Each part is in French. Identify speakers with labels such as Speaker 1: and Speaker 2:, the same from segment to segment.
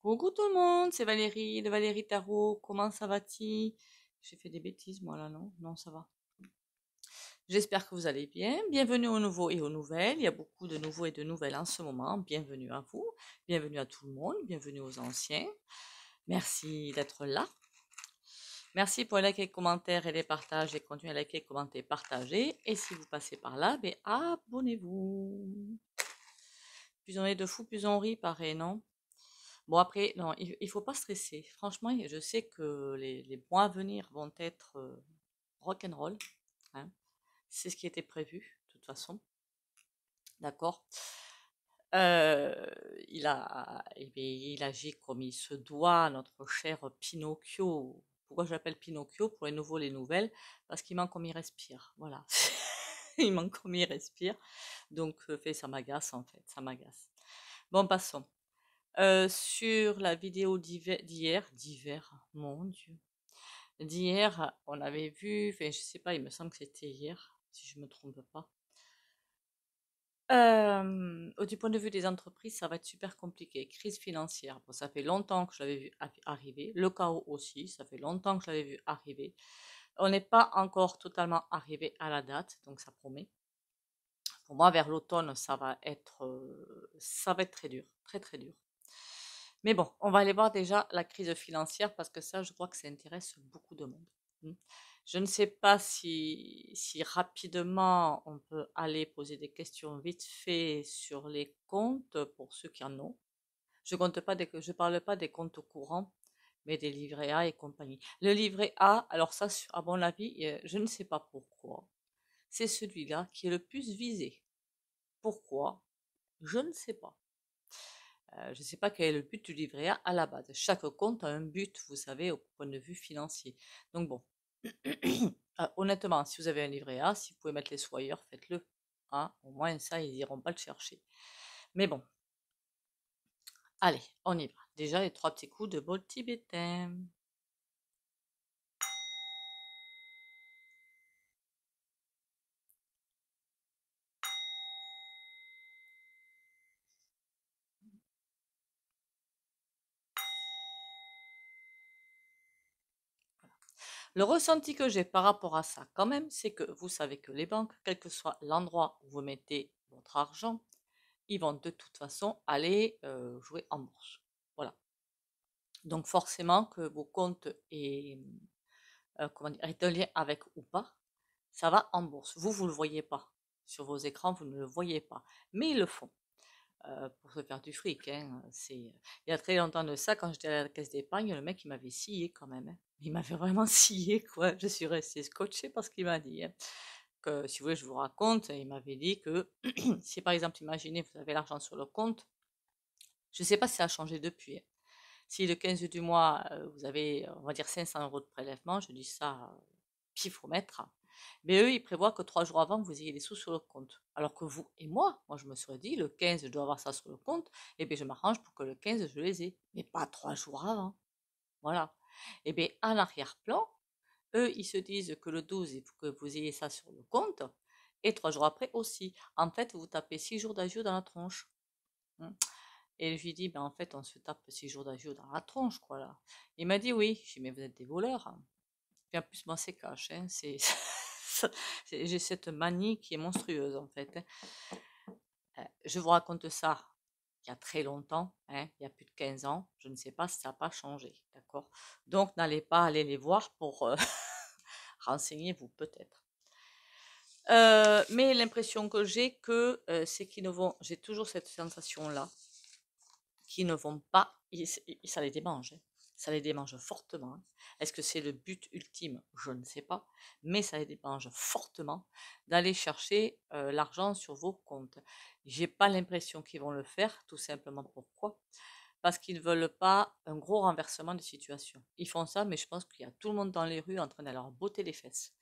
Speaker 1: Coucou tout le monde, c'est Valérie de Valérie Tarot. Comment ça va-t-il? J'ai fait des bêtises moi là, non? Non, ça va. J'espère que vous allez bien. Bienvenue aux nouveaux et aux nouvelles. Il y a beaucoup de nouveaux et de nouvelles en ce moment. Bienvenue à vous. Bienvenue à tout le monde. Bienvenue aux anciens. Merci d'être là. Merci pour les likes, les commentaires et les partages. Et continuez à liker, commenter, partager. Et si vous passez par là, ben abonnez-vous. Plus on est de fous, plus on rit, pareil, non? Bon après, non, il faut pas stresser. Franchement, je sais que les mois à venir vont être rock'n'roll, hein. C'est ce qui était prévu, de toute façon. D'accord? Euh, il agit comme il se doit, notre cher Pinocchio. Pourquoi je l'appelle Pinocchio pour les nouveaux, les nouvelles? Parce qu'il manque comme il respire. Voilà. Il manque comme il respire. Donc, ça m'agace en fait, ça m'agace. Bon, passons. Sur la vidéo d'hier, mon Dieu, d'hier, on avait vu, enfin, je sais pas, il me semble que c'était hier, si je me trompe pas. Du point de vue des entreprises, ça va être super compliqué. Crise financière, bon, ça fait longtemps que je l'avais vu arriver. Le chaos aussi, ça fait longtemps que je l'avais vu arriver. On n'est pas encore totalement arrivé à la date, donc ça promet. Pour moi, vers l'automne, ça va être très dur, très très dur. Mais bon, on va aller voir déjà la crise financière parce que ça, je crois que ça intéresse beaucoup de monde. Mm. Je ne sais pas si rapidement on peut aller poser des questions vite fait sur les comptes pour ceux qui en ont. Je parle pas des comptes courants, mais des livrets A et compagnie. Le livret A, alors ça, à mon avis, je ne sais pas pourquoi, c'est celui-là qui est le plus visé. Pourquoi? Je ne sais pas. Je ne sais pas quel est le but du livret A à la base. Chaque compte a un but, vous savez, au point de vue financier. Donc bon, honnêtement, si vous avez un livret A, si vous pouvez mettre les sous ailleurs, faites-le. Hein, au moins ça, ils n'iront pas le chercher. Mais bon, allez, on y va. Déjà, les trois petits coups de bol tibétain. Le ressenti que j'ai par rapport à ça, quand même, c'est que vous savez que les banques, quel que soit l'endroit où vous mettez votre argent, ils vont de toute façon aller jouer en bourse. Voilà. Donc forcément que vos comptes aient un lien avec ou pas, ça va en bourse. Vous ne le voyez pas. Sur vos écrans, vous ne le voyez pas. Mais ils le font pour se faire du fric, hein. Il y a très longtemps de ça, quand j'étais à la caisse d'épargne, le mec, il m'avait scié quand même, hein. Il m'avait vraiment scié, quoi. Je suis restée scotchée parce qu'il m'a dit, hein, que, si vous voulez, je vous raconte, il m'avait dit que si par exemple, imaginez, vous avez l'argent sur le compte, je ne sais pas si ça a changé depuis, hein. Si le 15 du mois, vous avez, on va dire, 500 € de prélèvement, je dis ça, pif au mètre, mais eux, ils prévoient que 3 jours avant, vous ayez des sous sur le compte. Alors que vous et moi, je me serais dit, le 15, je dois avoir ça sur le compte, et bien je m'arrange pour que le 15, je les ai, mais pas 3 jours avant. Voilà. Et bien, en arrière-plan, eux, ils se disent que le 12, il faut que vous ayez ça sur le compte, et 3 jours après aussi. En fait, vous tapez 6 jours d'agios dans la tronche. Hein. Et je lui dis, ben en fait, on se tape 6 jours d'agios dans la tronche, quoi, là. Il m'a dit oui. Je dis, mais vous êtes des voleurs, hein. Puis en plus, moi, c'est cash, hein. J'ai cette manie qui est monstrueuse, en fait, hein. Je vous raconte ça il y a très longtemps, hein, il y a plus de 15 ans. Je ne sais pas si ça n'a pas changé, d'accord? Donc, n'allez pas aller les voir pour renseignez-vous peut-être. Mais l'impression que j'ai que c'est qu'ils ne vont, j'ai toujours cette sensation-là, qui ne vont pas, ça les démange, hein. Ça les démange fortement, hein. Est-ce que c'est le but ultime? Je ne sais pas, mais ça les démange fortement d'aller chercher l'argent sur vos comptes. J'ai pas l'impression qu'ils vont le faire, tout simplement pourquoi? Parce qu'ils ne veulent pas un gros renversement de situation. Ils font ça, mais je pense qu'il y a tout le monde dans les rues en train de leur botter les fesses.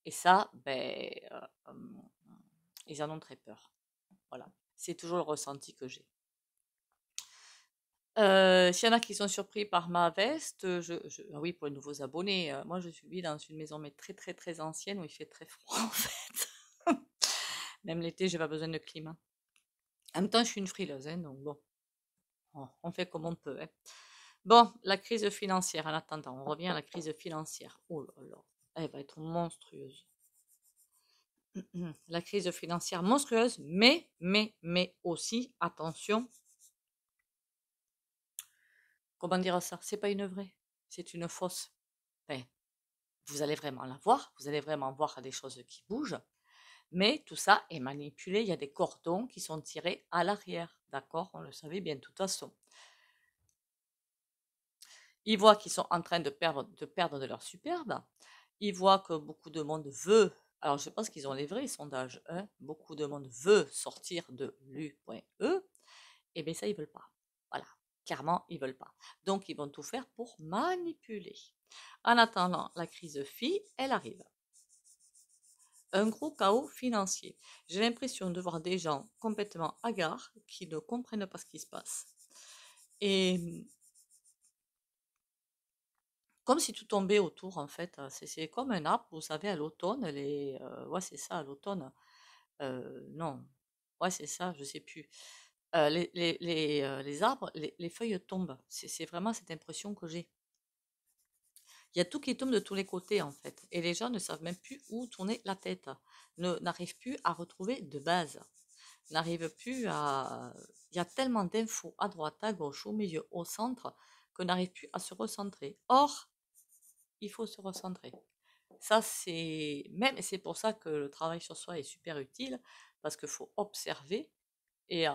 Speaker 1: Et ça, ben, ils en ont très peur. Voilà, c'est toujours le ressenti que j'ai. S'il y en a qui sont surpris par ma veste, ah oui, pour les nouveaux abonnés, moi je vis dans une maison mais très très très ancienne où il fait très froid en fait. Même l'été, j'ai pas besoin de clim, hein. En même temps, je suis une frileuse, hein, donc bon, on fait comme on peut, hein. Bon, la crise financière, en attendant, on revient à la crise financière. Oh là là, elle va être monstrueuse. La crise financière monstrueuse, mais aussi, attention, comment dire ça? C'est pas une vraie, c'est une fausse. Enfin, vous allez vraiment la voir, vous allez vraiment voir des choses qui bougent, mais tout ça est manipulé. Il y a des cordons qui sont tirés à l'arrière, d'accord? On le savait bien de toute façon. Ils voient qu'ils sont en train de perdre de leur superbe. Ils voient que beaucoup de monde veut, alors je pense qu'ils ont les vrais sondages, hein, beaucoup de monde veut sortir de l'U.E, et bien ça, ils veulent pas. Voilà, clairement, ils veulent pas. Donc, ils vont tout faire pour manipuler. En attendant, la crise FI, elle arrive. Un gros chaos financier. J'ai l'impression de voir des gens complètement hagards qui ne comprennent pas ce qui se passe. Et comme si tout tombait autour, en fait. C'est comme un arbre, vous savez, à l'automne, ouais, c'est ça, à l'automne. Non, ouais, c'est ça, je sais plus. Les arbres, les feuilles tombent. C'est vraiment cette impression que j'ai. Il y a tout qui tombe de tous les côtés, en fait. Et les gens ne savent même plus où tourner la tête. N'arrivent plus à retrouver de base. N'arrivent plus à... Il y a tellement d'infos à droite, à gauche, au milieu, au centre, qu'on n'arrive plus à se recentrer. Or, il faut se recentrer. Ça, c'est pour ça que le travail sur soi est super utile, parce qu'il faut observer et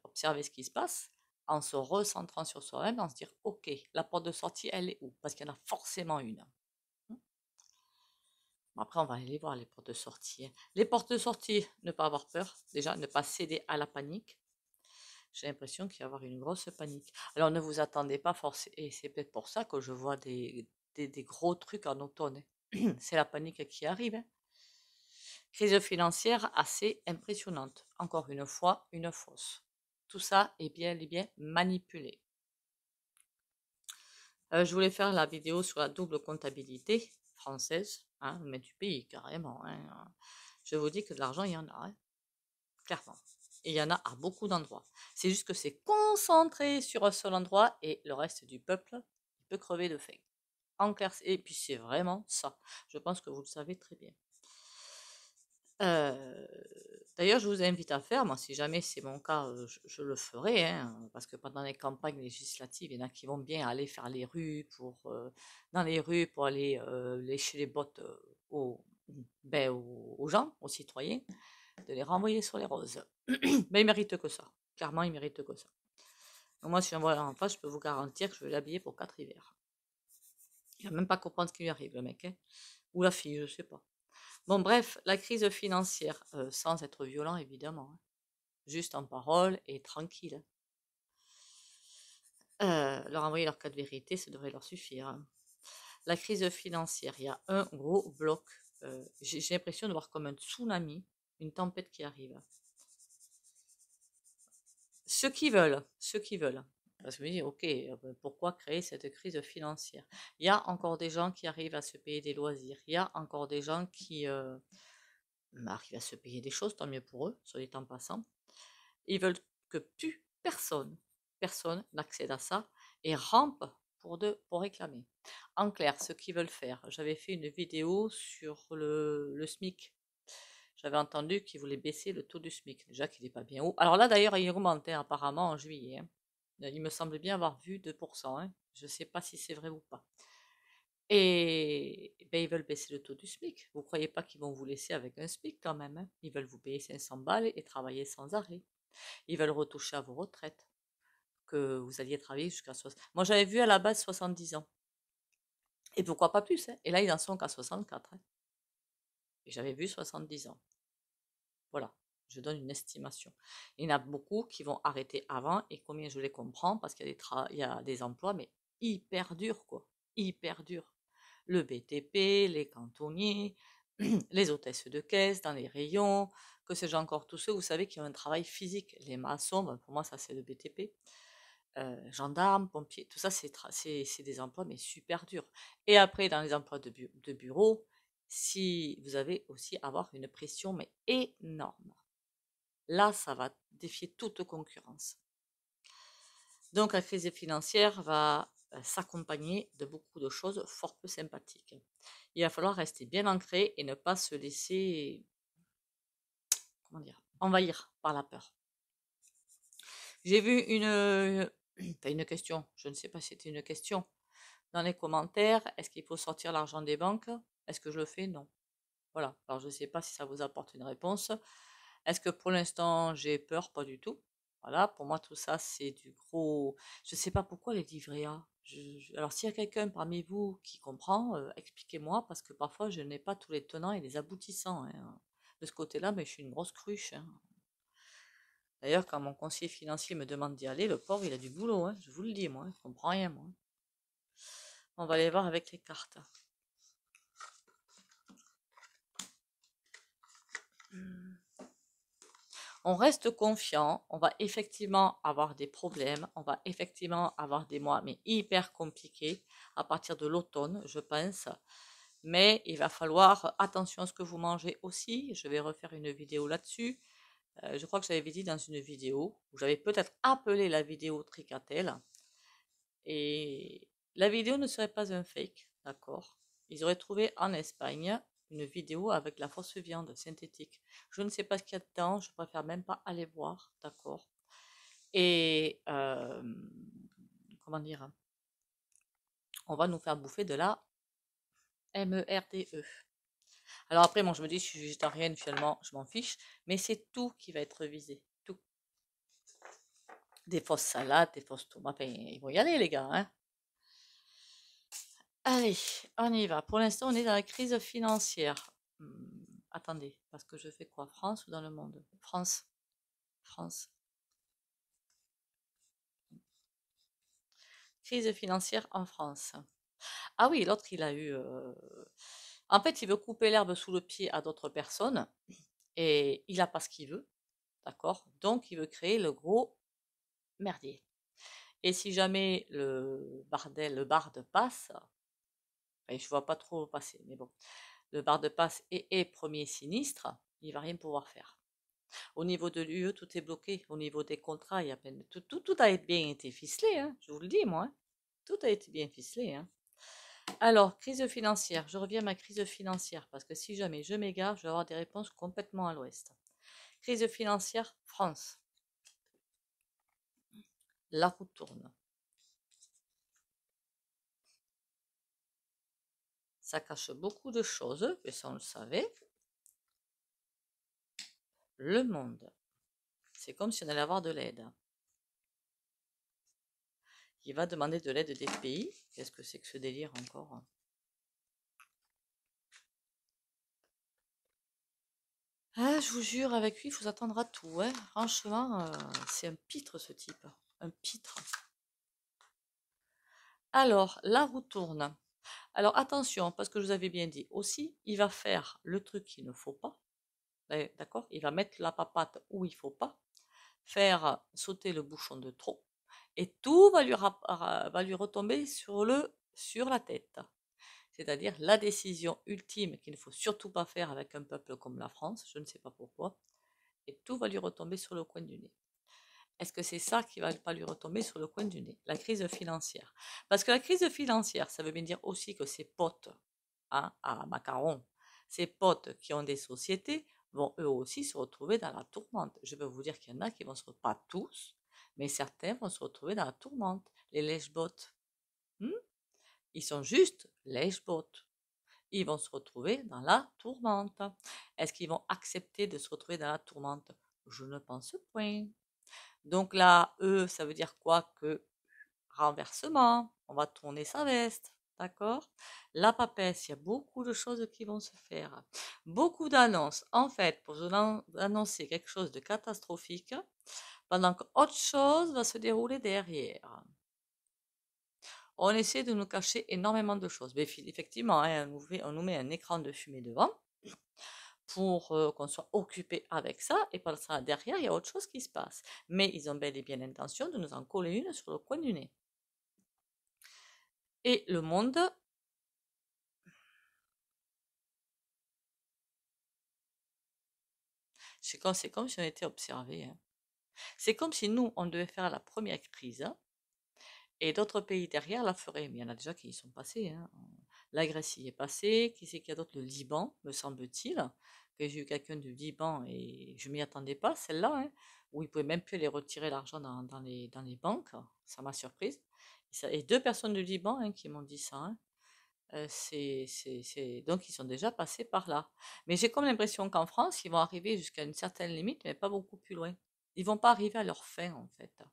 Speaker 1: observer ce qui se passe en se recentrant sur soi-même, en se dire, ok, la porte de sortie, elle est où? Parce qu'il y en a forcément une. Bon, après, on va aller les voir, les portes de sortie, hein. Les portes de sortie, ne pas avoir peur, déjà, ne pas céder à la panique. J'ai l'impression qu'il va y avoir une grosse panique. Alors, ne vous attendez pas forcément, et c'est peut-être pour ça que je vois des gros trucs en automne, hein. C'est la panique qui arrive, hein. Crise financière assez impressionnante. Encore une fois, une fausse. Tout ça est bien et bien manipulé. Je voulais faire la vidéo sur la double comptabilité française, hein, mais du pays carrément, hein. Je vous dis que de l'argent, il y en a, hein, clairement. Et il y en a à beaucoup d'endroits. C'est juste que c'est concentré sur un seul endroit et le reste du peuple, il peut crever de faim. En clair, et puis c'est vraiment ça. Je pense que vous le savez très bien. D'ailleurs, je vous invite à faire, moi, si jamais c'est mon cas, je le ferai, hein, parce que pendant les campagnes législatives, il y en a qui vont bien aller faire les rues dans les rues pour aller lécher les bottes aux gens, aux citoyens, de les renvoyer sur les roses. Mais ils méritent que ça. Clairement, ils méritent que ça. Donc moi, si j'en vois un en face, je peux vous garantir que je vais l'habiller pour 4 hivers. Il va même pas comprendre ce qui lui arrive, le mec, hein. Ou la fille, je sais pas. Bon, bref, la crise financière, sans être violent, évidemment, hein. Juste en parole et tranquille. Leur envoyer leur cas de vérité, ça devrait leur suffire, hein. La crise financière, il y a un gros bloc. J'ai l'impression de voir comme un tsunami, une tempête qui arrive. Ceux qui veulent. Parce que oui, ok, pourquoi créer cette crise financière? Il y a encore des gens qui arrivent à se payer des loisirs. Il y a encore des gens qui arrivent à se payer des choses, tant mieux pour eux, soit dit en passant. Ils veulent que plus personne n'accède à ça et rampe pour réclamer. En clair, ce qu'ils veulent faire, j'avais fait une vidéo sur le SMIC. J'avais entendu qu'ils voulaient baisser le taux du SMIC, déjà qu'il n'est pas bien haut. Alors là, d'ailleurs, il augmentait apparemment en juillet, hein. Il me semble bien avoir vu 2%, hein. Je ne sais pas si c'est vrai ou pas. Et ben, ils veulent baisser le taux du SMIC. Vous ne croyez pas qu'ils vont vous laisser avec un SMIC quand même, hein? Ils veulent vous payer 500 balles et travailler sans arrêt. Ils veulent retoucher à vos retraites, que vous alliez travailler jusqu'à 60. Moi, j'avais vu à la base 70 ans. Et pourquoi pas plus, hein? Et là, ils en sont qu'à 64, hein. Et j'avais vu 70 ans. Voilà, je donne une estimation. Il y en a beaucoup qui vont arrêter avant, et combien je les comprends, parce qu'il y a des emplois, mais hyper durs, quoi. Hyper durs. Le BTP, les cantonniers, les hôtesses de caisse dans les rayons, que sais-je encore, tous ceux, vous savez, qui ont un travail physique. Les maçons, ben, pour moi, ça c'est le BTP. Gendarmes, pompiers, tout ça, c'est des emplois, mais super durs. Et après, dans les emplois de bureau, si vous avez aussi avoir une pression, mais énorme. Là, ça va défier toute concurrence. Donc la crise financière va s'accompagner de beaucoup de choses fort peu sympathiques. Il va falloir rester bien ancré et ne pas se laisser, comment dire, envahir par la peur. J'ai vu une question, je ne sais pas si c'était une question, dans les commentaires. Est-ce qu'il faut sortir l'argent des banques? Est-ce que je le fais? Non. Voilà. Alors je ne sais pas si ça vous apporte une réponse. Est-ce que pour l'instant j'ai peur? Pas du tout. Voilà, pour moi tout ça c'est du gros. Je ne sais pas pourquoi les livrets A. Alors s'il y a quelqu'un parmi vous qui comprend, expliquez-moi parce que parfois je n'ai pas tous les tenants et les aboutissants, hein. De ce côté-là, mais je suis une grosse cruche, hein. D'ailleurs, quand mon conseiller financier me demande d'y aller, le pauvre il a du boulot, hein. Je vous le dis, moi, je comprends rien, moi. On va aller voir avec les cartes. On reste confiant, on va effectivement avoir des problèmes, on va effectivement avoir des mois, mais hyper compliqués à partir de l'automne, je pense. Mais il va falloir attention à ce que vous mangez aussi. Je vais refaire une vidéo là-dessus. Je crois que j'avais dit dans une vidéo, où j'avais peut-être appelé la vidéo Tricatel. Et la vidéo ne serait pas un fake, d'accord? Ils auraient trouvé en Espagne une vidéo avec la fausse viande synthétique. Je ne sais pas ce qu'il y a dedans, je préfère même pas aller voir, d'accord? Et comment dire? On va nous faire bouffer de la MERDE. Alors après, moi je me dis, je suis végétarienne, finalement, je m'en fiche, mais c'est tout qui va être visé, tout. Des fausses salades, des fausses tomates, enfin, ils vont y aller les gars, hein. Allez, on y va. Pour l'instant, on est dans la crise financière. Attendez, parce que je fais quoi? France ou dans le monde? France. France. Crise financière en France. Ah oui, l'autre, il a eu... En fait, il veut couper l'herbe sous le pied à d'autres personnes et il n'a pas ce qu'il veut, d'accord? Donc, il veut créer le gros merdier. Et si jamais le barde passe, enfin, je vois pas trop passer, mais bon, le barde passe et est premier sinistre, il va rien pouvoir faire. Au niveau de l'UE, tout est bloqué. Au niveau des contrats, il y a peine... tout a bien été ficelé, hein, je vous le dis, moi, hein. Tout a été bien ficelé, hein. Alors, crise financière. Je reviens à ma crise financière parce que si jamais je m'égare, je vais avoir des réponses complètement à l'ouest. Crise financière, France. La roue tourne. Ça cache beaucoup de choses, et ça on le savait. Le monde. C'est comme si on allait avoir de l'aide. Il va demander de l'aide des pays. Qu'est-ce que c'est que ce délire encore? Ah, je vous jure, avec lui, il faut s'attendre à tout, hein. Franchement, c'est un pitre ce type. Un pitre. Alors, la roue tourne. Alors attention, parce que je vous avais bien dit aussi, il va faire le truc qu'il ne faut pas. D'accord? Il va mettre la papate où il ne faut pas, faire sauter le bouchon de trop, et tout va lui retomber sur la tête. C'est-à-dire la décision ultime qu'il ne faut surtout pas faire avec un peuple comme la France, je ne sais pas pourquoi, et tout va lui retomber sur le coin du nez. Est-ce que c'est ça qui va pas lui retomber sur le coin du nez? La crise financière. Parce que la crise financière, ça veut bien dire aussi que ses potes, hein, à Macaron, ses potes qui ont des sociétés, vont eux aussi se retrouver dans la tourmente. Je peux vous dire qu'il y en a qui vont se retrouver, pas tous, mais certains vont se retrouver dans la tourmente. Les lèche-bottes, ils sont juste lèche-bottes. Ils vont se retrouver dans la tourmente. Est-ce qu'ils vont accepter de se retrouver dans la tourmente? Je ne pense point. Donc là, ça veut dire quoi? Que renversement, on va tourner sa veste, d'accord? La papesse, il y a beaucoup de choses qui vont se faire. Beaucoup d'annonces. En fait, pour annoncer quelque chose de catastrophique, pendant qu'autre chose va se dérouler derrière. On essaie de nous cacher énormément de choses. Mais effectivement, hein, on nous met un écran de fumée devant pour qu'on soit occupé avec ça, et par ça, derrière, il y a autre chose qui se passe. Mais ils ont bel et bien l'intention de nous en coller une sur le coin du nez. Et le monde, c'est comme si on était observé, hein. C'est comme si nous, on devait faire la première crise, hein, et d'autres pays derrière la feraient. Mais il y en a déjà qui y sont passés, hein. La Grèce y est passée. Qui c'est qu'il y a d'autre? Le Liban, me semble-t-il. Que j'ai eu quelqu'un du Liban et je m'y attendais pas, celle-là, hein, où ils pouvaient même plus aller retirer l'argent dans les banques. Ça m'a surprise. Et deux personnes du Liban, hein, qui m'ont dit ça, hein. Donc ils sont déjà passés par là. Mais j'ai comme l'impression qu'en France, ils vont arriver jusqu'à une certaine limite, mais pas beaucoup plus loin. Ils vont pas arriver à leur fin, en fait.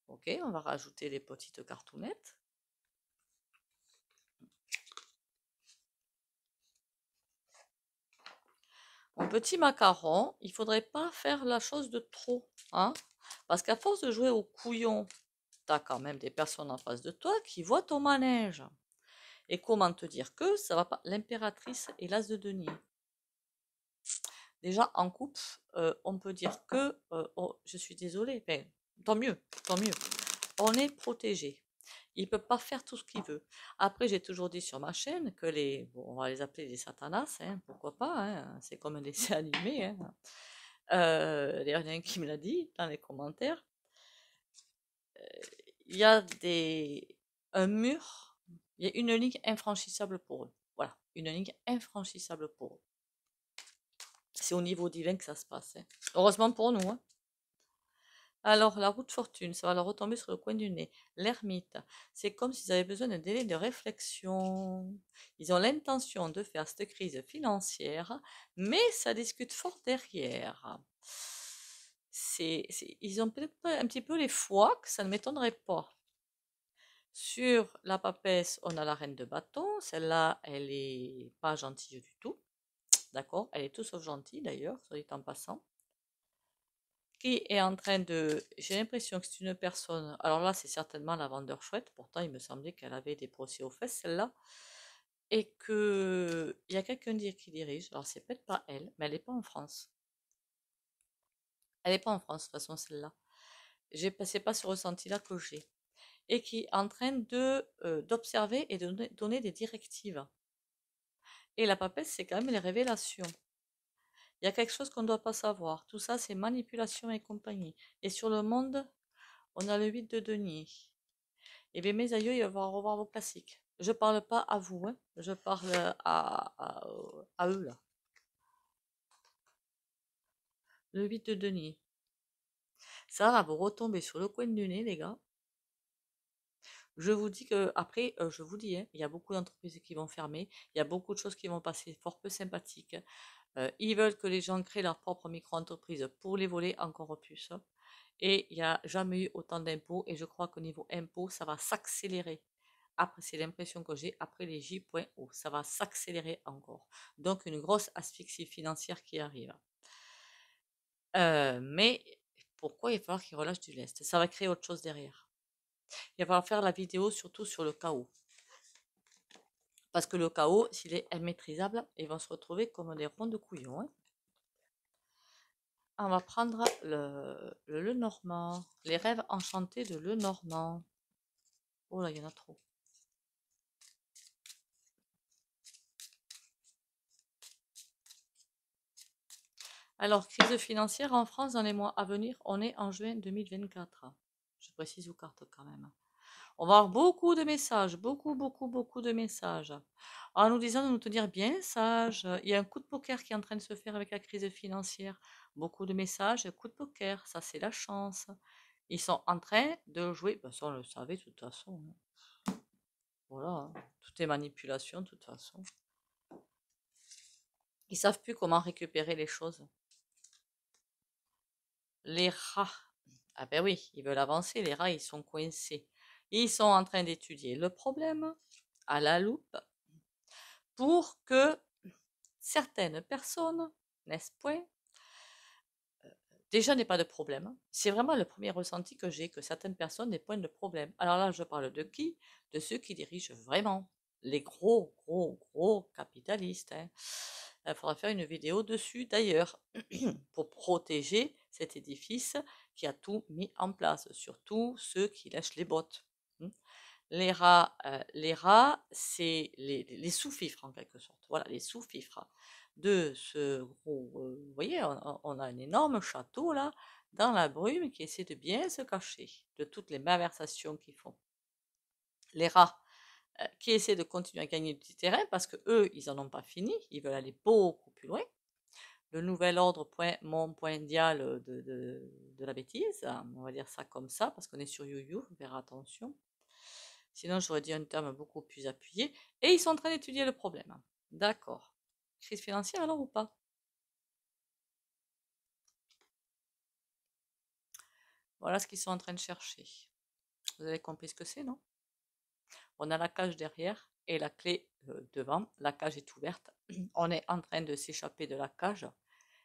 Speaker 1: Ok, on va rajouter des petites cartounettes. Mon petit macaron, il faudrait pas faire la chose de trop, hein, parce qu'à force de jouer au couillon, t'as quand même des personnes en face de toi qui voient ton manège. Et comment te dire que ça va pas? L'impératrice et l'as de denier. Déjà, en couple, on peut dire que, oh, je suis désolée, ben, tant mieux, tant mieux. On est protégé. Il peut pas faire tout ce qu'il veut. Après, j'ai toujours dit sur ma chaîne que bon, on va les appeler les satanas, hein, pourquoi pas, hein, c'est comme un dessin animé, hein. D'ailleurs, il y en a un qui me l'a dit dans les commentaires. Il y a un mur, il y a une ligne infranchissable pour eux. Voilà, une ligne infranchissable pour eux. C'est au niveau divin que ça se passe, hein. Heureusement pour nous, hein. Alors, la roue de fortune, ça va leur retomber sur le coin du nez. L'ermite, c'est comme s'ils avaient besoin d'un délai de réflexion. Ils ont l'intention de faire cette crise financière, mais ça discute fort derrière. Ils ont peut-être pas un petit peu les foies, que ça ne m'étonnerait pas. Sur la papesse, on a la reine de bâton. Celle-là, elle est pas gentille du tout. D'accord? Elle est tout sauf gentille d'ailleurs, soit dit en passant. Qui est en train de... J'ai l'impression que c'est une personne... Alors là, c'est certainement la vendeur chouette. Pourtant, il me semblait qu'elle avait des procès aux fesses, celle-là. Et que... Il y a quelqu'un qui dirige. Alors, c'est peut-être pas elle, mais elle n'est pas en France. Elle n'est pas en France, de toute façon, celle-là. C'est pas ce ressenti-là que j'ai. Et qui est en train d'observer et de donner des directives. Et la papesse, c'est quand même les révélations. Il y a quelque chose qu'on ne doit pas savoir. Tout ça, c'est manipulation et compagnie. Et sur le monde, on a le 8 de denier. Eh bien, mes aïeux, ils vont revoir vos classiques. Je parle pas à vous, hein. Je parle à eux, là. Le 8 de denier. Ça va vous retomber sur le coin du nez, les gars. Je vous dis que, après, je vous dis, hein, il y a beaucoup d'entreprises qui vont fermer. Il y a beaucoup de choses qui vont passer fort peu sympathiques. Ils veulent que les gens créent leur propre micro-entreprise pour les voler encore plus. Et il n'y a jamais eu autant d'impôts. Et je crois qu'au niveau impôts, ça va s'accélérer. Après, c'est l'impression que j'ai après les J.O. Ça va s'accélérer encore. Donc, une grosse asphyxie financière qui arrive. Mais pourquoi il va falloir qu'ils relâchent du lest? Ça va créer autre chose derrière. Il va falloir faire la vidéo surtout sur le chaos. Parce que le chaos, s'il est immaîtrisable, ils vont se retrouver comme des ronds de couillons, hein. On va prendre le Lenormand. Les rêves enchantés de Lenormand. Oh là, il y en a trop. Alors, crise financière en France dans les mois à venir, on est en juin 2024. Je précise aux cartes quand même. On va avoir beaucoup de messages, beaucoup de messages, en nous disant de nous tenir bien sages. Il y a un coup de poker qui est en train de se faire avec la crise financière. Beaucoup de messages, coup de poker, ça c'est la chance. Ils sont en train de jouer, ben ça on le savait de toute façon, hein. Voilà, hein. Tout est manipulation de toute façon. Ils savent plus comment récupérer les choses. Les rats. Ah ben oui, ils veulent avancer, les rats, ils sont coincés. Ils sont en train d'étudier le problème à la loupe pour que certaines personnes, n'est-ce point, déjà n'aient pas de problème. C'est vraiment le premier ressenti que j'ai, que certaines personnes n'aient point de problème. Alors là, je parle de qui? De ceux qui dirigent vraiment. Les gros capitalistes, hein. Il faudra faire une vidéo dessus d'ailleurs pour protéger cet édifice qui a tout mis en place, surtout ceux qui lâchent les bottes. Les rats, c'est les sous-fifres en quelque sorte. Voilà, les sous-fifres de ce gros. Vous voyez, on a un énorme château là, dans la brume, qui essaient de bien se cacher de toutes les malversations qu'ils font. Les rats qui essaient de continuer à gagner du terrain parce que eux, ils n'en ont pas fini, ils veulent aller beaucoup plus loin. Le nouvel ordre mondial de la bêtise, on va dire ça comme ça, parce qu'on est sur YouYou, faire attention. Sinon, j'aurais dit un terme beaucoup plus appuyé. Et ils sont en train d'étudier le problème. D'accord. Crise financière alors ou pas? Voilà ce qu'ils sont en train de chercher. Vous avez compris ce que c'est, non? On a la cage derrière et la clé devant. La cage est ouverte. On est en train de s'échapper de la cage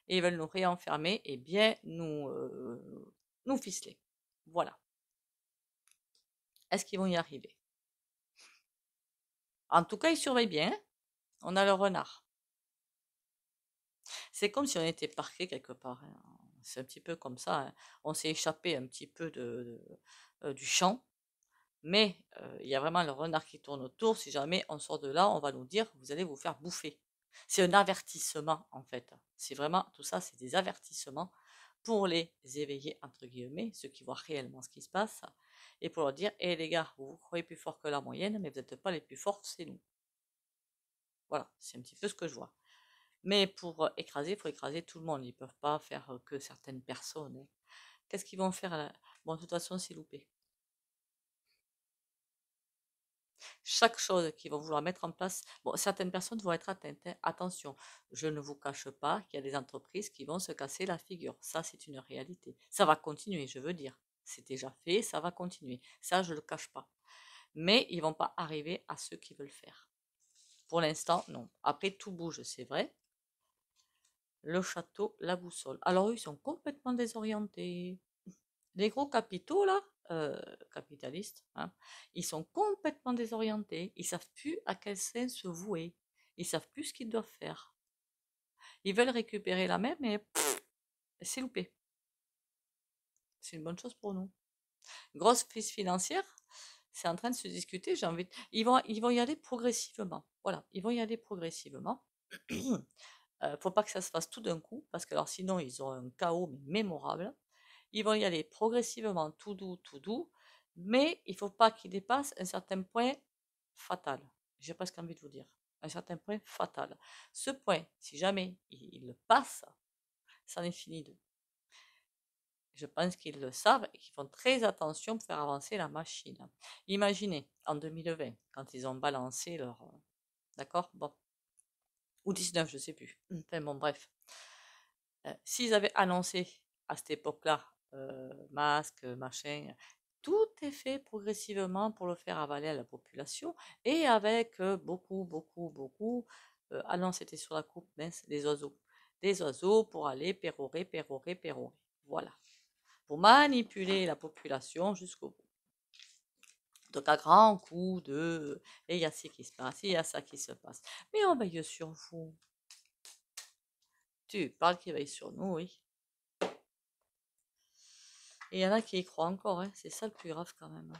Speaker 1: et ils veulent nous réenfermer et bien nous ficeler. Voilà. Est-ce qu'ils vont y arriver? En tout cas, ils surveillent bien. On a le renard. C'est comme si on était parqué quelque part, hein. C'est un petit peu comme ça, hein. On s'est échappé un petit peu du champ, mais il y a vraiment le renard qui tourne autour. Si jamais on sort de là, on va nous dire, vous allez vous faire bouffer. C'est un avertissement, en fait. C'est vraiment, tout ça, c'est des avertissements pour les éveiller, entre guillemets, ceux qui voient réellement ce qui se passe, et pour leur dire, hé les gars, vous vous croyez plus fort que la moyenne, mais vous n'êtes pas les plus forts, c'est nous. Voilà, c'est un petit peu ce que je vois. Mais pour écraser, il faut écraser tout le monde. Ils ne peuvent pas faire que certaines personnes, hein. Qu'est-ce qu'ils vont faire là? Bon, de toute façon, c'est loupé. Chaque chose qu'ils vont vouloir mettre en place, bon, certaines personnes vont être atteintes, hein. Attention, je ne vous cache pas qu'il y a des entreprises qui vont se casser la figure. Ça, c'est une réalité. Ça va continuer, je veux dire. C'est déjà fait, ça va continuer. Ça, je ne le cache pas. Mais ils ne vont pas arriver à ceux qui veulent faire. Pour l'instant, non. Après, tout bouge, c'est vrai. Le château, la boussole. Alors eux, ils sont complètement désorientés. Les gros capitaux, là, capitalistes, hein, ils sont complètement désorientés. Ils savent plus à quel sens se vouer. Ils savent plus ce qu'ils doivent faire. Ils veulent récupérer la main, mais c'est loupé. C'est une bonne chose pour nous. Grosse crise financière, c'est en train de se discuter. J'ai envie ils vont y aller progressivement. Voilà, ils vont y aller progressivement. Faut pas que ça se fasse tout d'un coup, parce que alors sinon ils ont un chaos mémorable. Ils vont y aller progressivement, tout doux, mais il ne faut pas qu'ils dépassent un certain point fatal. J'ai presque envie de vous dire, un certain point fatal. Ce point, si jamais ils le passent, c'en est fini d'eux. Je pense qu'ils le savent et qu'ils font très attention pour faire avancer la machine. Imaginez, en 2020, quand ils ont balancé leur... D'accord? Bon. Ou 19, je ne sais plus. Enfin bon, bref. S'ils avaient annoncé à cette époque-là, masque, machin, tout est fait progressivement pour le faire avaler à la population et avec beaucoup. Ah non, c'était sur la coupe, mince, des oiseaux. Des oiseaux pour aller pérorer. Voilà. Pour manipuler la population jusqu'au bout. Donc, à grands coups de. Et il y a ci qui se passe, il y a ça qui se passe. Mais on veille sur vous. Tu parles qu'il veille sur nous, oui. Et il y en a qui y croient encore, hein. C'est ça le plus grave quand même.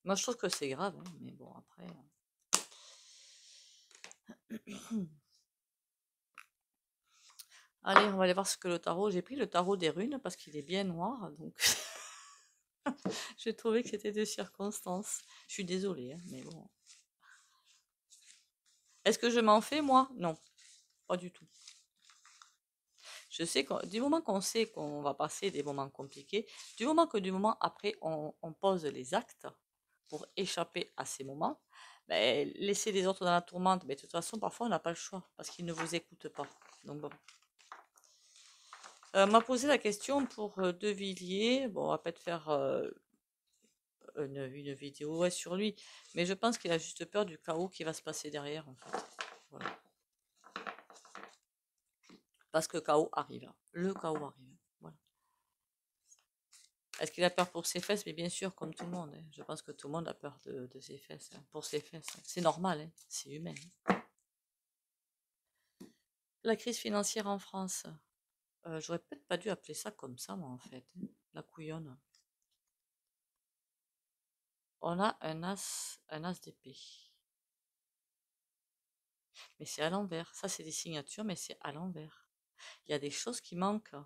Speaker 1: Moi, je trouve que c'est grave, hein, mais bon, après. Allez, on va aller voir ce que le tarot. J'ai pris le tarot des runes parce qu'il est bien noir, donc j'ai trouvé que c'était de circonstances. Je suis désolée, hein, mais bon. Est-ce que je m'en fais, moi? Non, pas du tout. Je sais que du moment qu'on sait qu'on va passer des moments compliqués, du moment après on pose les actes pour échapper à ces moments, ben, laisser les autres dans la tourmente, mais de toute façon, parfois on n'a pas le choix parce qu'ils ne vous écoutent pas. Donc bon. M'a posé la question pour De Villiers. Bon, on va peut-être faire une vidéo ouais, sur lui, mais je pense qu'il a juste peur du chaos qui va se passer derrière, en fait. Voilà. Parce que le chaos arrive. Le chaos arrive. Voilà. Est-ce qu'il a peur pour ses fesses? Mais bien sûr, comme tout le monde, hein. Je pense que tout le monde a peur de ses fesses, hein, pour ses fesses. C'est normal, hein. C'est humain. La crise financière en France. J'aurais peut-être pas dû appeler ça comme ça, moi, en fait, hein. La couillonne. On a un as d'épée. Mais c'est à l'envers. Ça, c'est des signatures, mais c'est à l'envers. Il y a des choses qui manquent.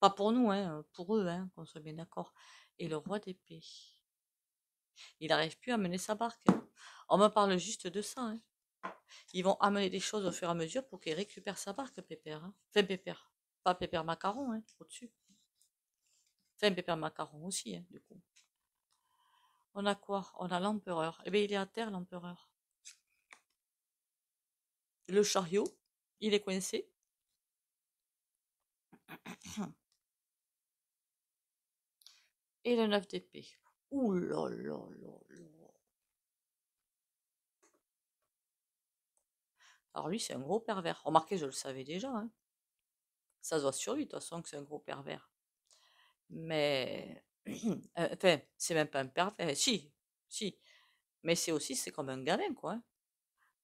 Speaker 1: Pas pour nous, hein, pour eux, hein, qu'on soit bien d'accord. Et le roi d'épée. Il n'arrive plus à mener sa barque. On me parle juste de ça. Hein. Ils vont amener des choses au fur et à mesure pour qu'il récupère sa barque, Pépère. Hein. Enfin, Pépère. Pas Pépère Macaron, hein, au-dessus. Enfin, Pépère Macaron aussi, hein, du coup. On a quoi? On a l'empereur. Eh bien, il est à terre, l'empereur. Le chariot, il est coincé. Et le 9 d'épée. Ouh là là là là. Alors lui, c'est un gros pervers. Remarquez, je le savais déjà. Hein. Ça se voit sur lui, de toute façon, que c'est un gros pervers. Mais, enfin, c'est même pas un pervers. Si, si. Mais c'est aussi, c'est comme un gamin, quoi. Hein.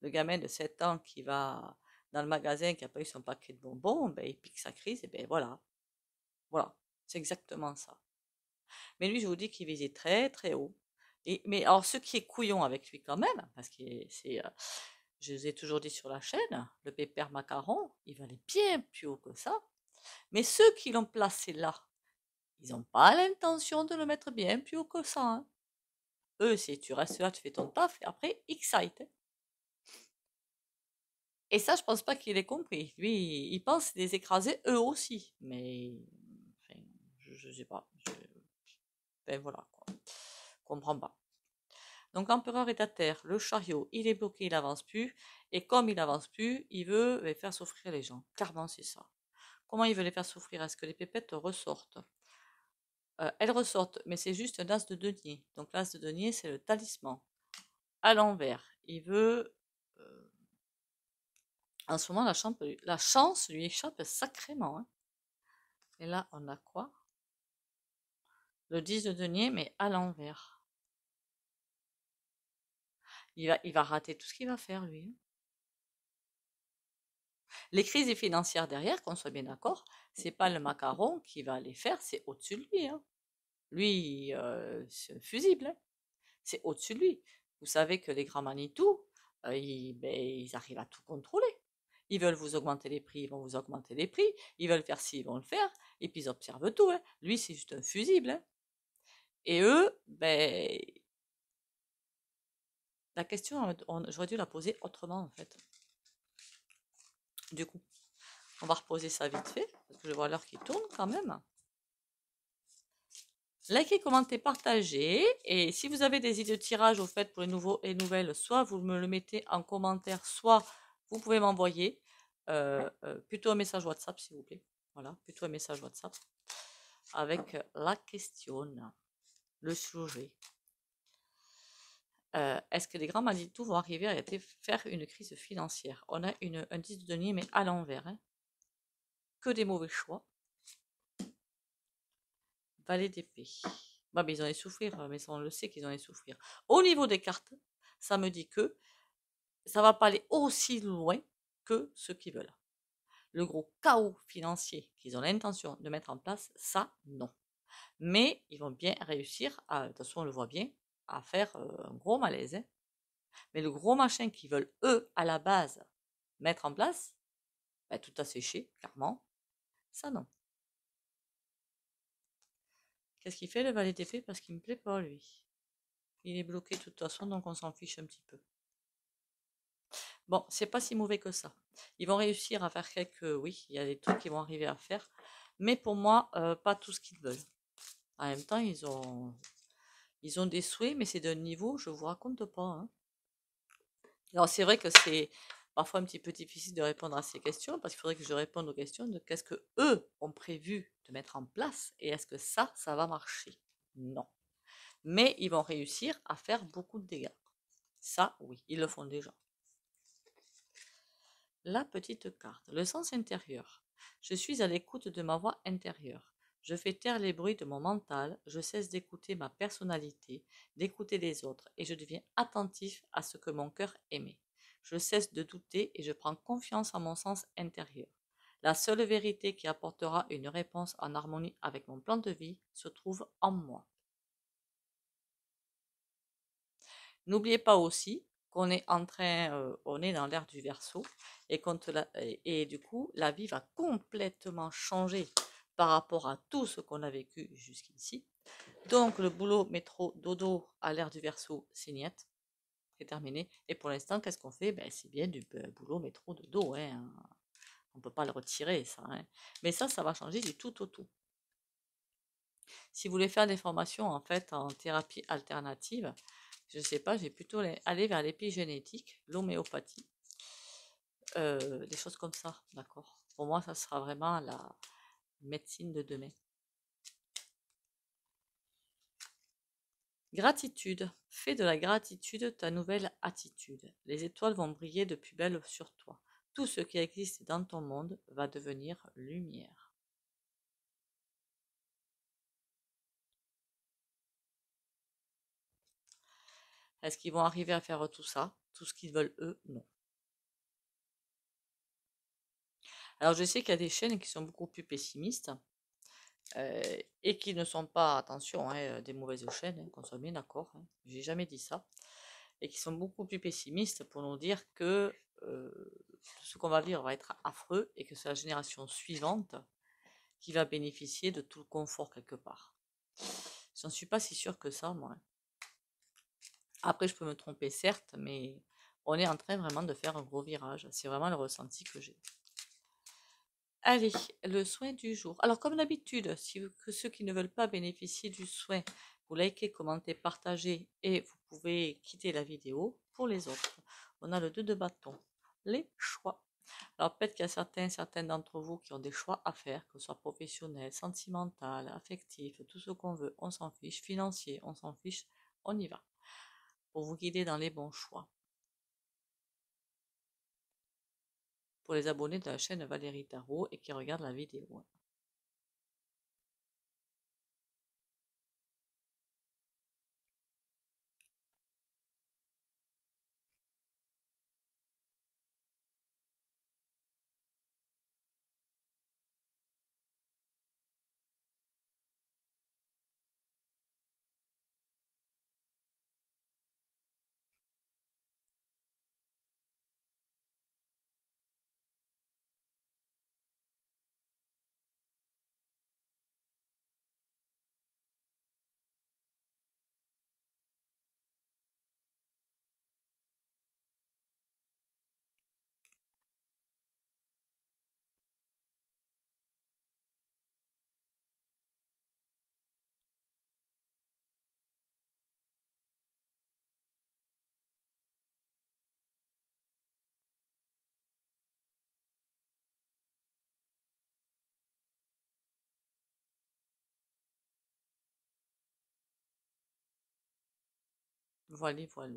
Speaker 1: Le gamin de 7 ans qui va dans le magasin, qui n'a pas eu son paquet de bonbons, ben, il pique sa crise, et ben voilà. Voilà. C'est exactement ça. Mais lui, je vous dis qu'il visait très, très haut. Mais alors, ce qui est couillon avec lui quand même, parce que je vous ai toujours dit sur la chaîne, le pépère macaron, il valait bien plus haut que ça. Mais ceux qui l'ont placé là, ils n'ont pas l'intention de le mettre bien plus haut que ça. Hein. Eux, si tu restes là, tu fais ton taf, et après, excite. Hein. Et ça, je pense pas qu'il ait compris. Lui, il pense les écraser eux aussi. Mais, enfin, je sais pas. Ben voilà, quoi. Comprends pas. Donc l'empereur est à terre, le chariot, il est bloqué, il avance plus. Et comme il avance plus, il veut faire souffrir les gens. Clairement, c'est ça. Comment il veut les faire souffrir? Est-ce que les pépettes ressortent? Elles ressortent, mais c'est juste un as de denier. Donc l'as de denier, c'est le talisman. À l'envers. Il veut... en ce moment, la chance lui échappe sacrément. Hein. Et là, on a quoi? Le 10 de denier, mais à l'envers. Il va rater tout ce qu'il va faire, lui. Hein. Les crises financières derrière, qu'on soit bien d'accord, c'est pas le macaron qui va les faire, c'est au-dessus de lui. Hein. Lui, c'est un fusible. Hein. C'est au-dessus de lui. Vous savez que les grands Manitou, ils arrivent à tout contrôler. Ils veulent vous augmenter les prix, ils vont vous augmenter les prix. Ils veulent faire ci, ils vont le faire. Et puis ils observent tout. Hein. Lui, c'est juste un fusible. Hein. Et eux, la question, j'aurais dû la poser autrement, en fait. Du coup, on va reposer ça vite fait, parce que je vois l'heure qui tourne quand même. Likez, commentez, partagez. Et si vous avez des idées de tirage au fait pour les nouveaux et nouvelles, soit vous me le mettez en commentaire, soit vous pouvez m'envoyer plutôt un message WhatsApp, s'il vous plaît. Voilà, plutôt un message WhatsApp avec la question, le sujet. Est-ce que les grands Manitou vont arriver à faire une crise financière? On a un 10 de denier, mais à l'envers. Hein. Que des mauvais choix. Valet d'épée. Bah, mais ils allaient souffrir, mais ça, on le sait qu'ils allaient souffrir. Au niveau des cartes, ça me dit que ça va pas aller aussi loin que ceux qui veulent. Le gros chaos financier qu'ils ont l'intention de mettre en place, ça, non. Mais ils vont bien réussir, de toute façon, on le voit bien, à faire un gros malaise. Hein. Mais le gros machin qu'ils veulent, eux, à la base, mettre en place, tout asséché, clairement, ça, non. Qu'est-ce qu'il fait, le valet d'épée? Parce qu'il me plaît pas, lui. Il est bloqué de toute façon, donc on s'en fiche un petit peu. Bon, c'est pas si mauvais que ça. Ils vont réussir à faire oui, il y a des trucs qu'ils vont arriver à faire, mais pour moi, pas tout ce qu'ils veulent. En même temps, ils ont des souhaits, mais c'est d'un niveau, je vous raconte pas. Hein. Alors c'est vrai que c'est parfois un petit peu difficile de répondre à ces questions, parce qu'il faudrait que je réponde aux questions de qu'est-ce que eux ont prévu de mettre en place, et est-ce que ça va marcher? Non. Mais ils vont réussir à faire beaucoup de dégâts. Ça, oui, ils le font déjà. La petite carte. Le sens intérieur. Je suis à l'écoute de ma voix intérieure. Je fais taire les bruits de mon mental, je cesse d'écouter ma personnalité, d'écouter les autres, et je deviens attentif à ce que mon cœur aimait. Je cesse de douter et je prends confiance en mon sens intérieur. La seule vérité qui apportera une réponse en harmonie avec mon plan de vie se trouve en moi. N'oubliez pas aussi qu'on est on est dans l'ère du Verseau et du coup, la vie va complètement changer par rapport à tout ce qu'on a vécu jusqu'ici. Donc le boulot métro dodo à l'ère du Verseau, c'est niet, c'est terminé. Et pour l'instant, qu'est-ce qu'on fait? Ben, c'est bien du boulot métro dodo, hein. On ne peut pas le retirer, ça, hein. Mais ça va changer du tout au tout. Si vous voulez faire des formations en fait en thérapie alternative, je ne sais pas, j'ai plutôt aller vers l'épigénétique, l'homéopathie, des choses comme ça, d'accord. Pour moi, ça sera vraiment la médecine de demain. Gratitude. Fais de la gratitude ta nouvelle attitude. Les étoiles vont briller de plus belle sur toi. Tout ce qui existe dans ton monde va devenir lumière. Est-ce qu'ils vont arriver à faire tout ça? Tout ce qu'ils veulent eux? Non. Alors je sais qu'il y a des chaînes qui sont beaucoup plus pessimistes et qui ne sont pas, attention, hein, des mauvaises chaînes, hein, qu'on soit bien d'accord, hein, j'ai jamais dit ça, et qui sont beaucoup plus pessimistes pour nous dire que ce qu'on va vivre va être affreux et que c'est la génération suivante qui va bénéficier de tout le confort quelque part. J'en suis pas si sûre que ça, moi. Après, je peux me tromper, certes, mais on est en train vraiment de faire un gros virage. C'est vraiment le ressenti que j'ai. Allez, le soin du jour. Alors, comme d'habitude, ceux qui ne veulent pas bénéficier du soin, vous likez, commentez, partagez et vous pouvez quitter la vidéo. Pour les autres, on a le 2 de bâton, les choix. Alors, peut-être qu'il y a certains d'entre vous qui ont des choix à faire, que ce soit professionnel, sentimental, affectif, tout ce qu'on veut, on s'en fiche, financier, on s'en fiche, on y va, pour vous guider dans les bons choix. Pour les abonnés de la chaîne Valérie Tarot et qui regardent la vidéo. Voilà, voilà.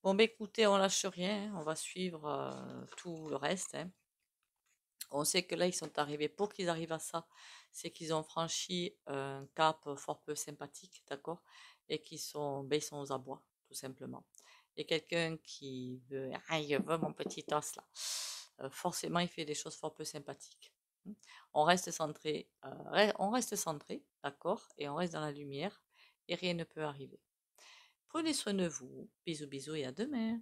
Speaker 1: Bon, bah écoutez, on lâche rien, hein, on va suivre tout le reste, hein. On sait que là, ils sont arrivés, pour qu'ils arrivent à ça, c'est qu'ils ont franchi un cap fort peu sympathique, d'accord? Et ils sont aux abois, tout simplement. Et quelqu'un qui veut, ah, je veux mon petit os là, forcément, il fait des choses fort peu sympathiques. On reste centré, d'accord? Et on reste dans la lumière, et rien ne peut arriver. Prenez soin de vous. Bisous, bisous et à demain.